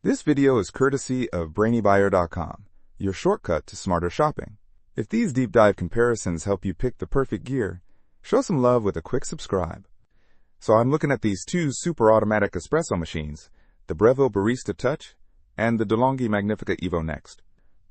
This video is courtesy of brainybuyer.com, your shortcut to smarter shopping. If these deep dive comparisons help you pick the perfect gear, show some love with a quick subscribe. So I'm looking at these two super-automatic espresso machines, the Breville Barista Touch and the De'Longhi Magnifica Evo next.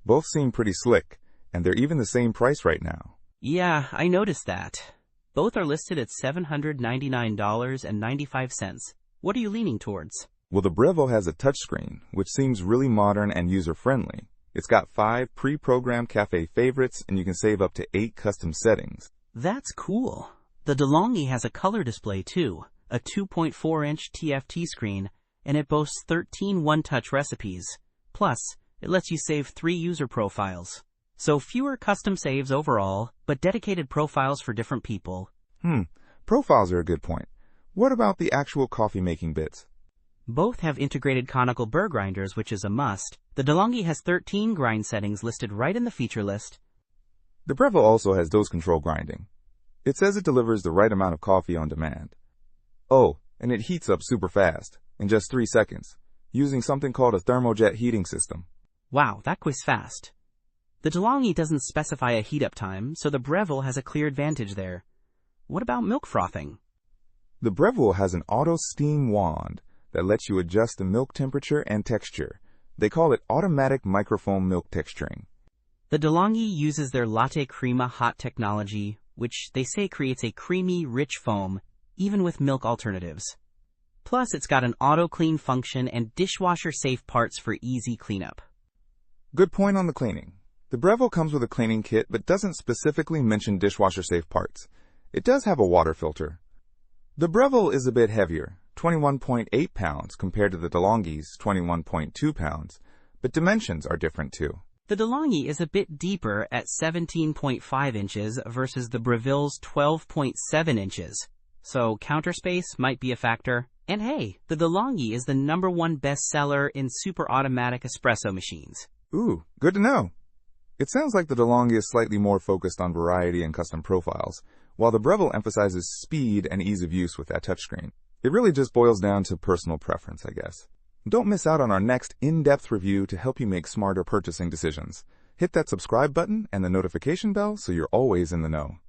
Both seem pretty slick, and they're even the same price right now. Yeah, I noticed that. Both are listed at $799.95. What are you leaning towards? Well, the Breville has a touchscreen, which seems really modern and user-friendly. It's got 5 pre-programmed cafe favorites, and you can save up to 8 custom settings. That's cool. The De'Longhi has a color display too, a 2.4-inch TFT screen, and it boasts 13 one-touch recipes. Plus, it lets you save 3 user profiles. So fewer custom saves overall, but dedicated profiles for different people. Profiles are a good point. What about the actual coffee-making bits? Both have integrated conical burr grinders, which is a must. The De'Longhi has 13 grind settings listed right in the feature list. The Breville also has dose control grinding. It says it delivers the right amount of coffee on demand. Oh, and it heats up super fast, in just 3 seconds, using something called a thermojet heating system. Wow, that quiz fast. The De'Longhi doesn't specify a heat-up time, so the Breville has a clear advantage there. What about milk frothing? The Breville has an auto steam wand that lets you adjust the milk temperature and texture. They call it automatic microfoam milk texturing. The De'Longhi uses their latte crema hot technology, which they say creates a creamy, rich foam, even with milk alternatives. Plus, it's got an auto-clean function and dishwasher-safe parts for easy cleanup. Good point on the cleaning. The Breville comes with a cleaning kit but doesn't specifically mention dishwasher-safe parts. It does have a water filter. The Breville is a bit heavier, 21.8 pounds compared to the De'Longhi's 21.2 pounds, but dimensions are different too. The De'Longhi is a bit deeper at 17.5 inches versus the Breville's 12.7 inches, so counter space might be a factor. And hey, the De'Longhi is the #1 bestseller in super-automatic espresso machines. Ooh, good to know. It sounds like the De'Longhi is slightly more focused on variety and custom profiles, while the Breville emphasizes speed and ease of use with that touchscreen. It really just boils down to personal preference, I guess. Don't miss out on our next in-depth review to help you make smarter purchasing decisions. Hit that subscribe button and the notification bell so you're always in the know.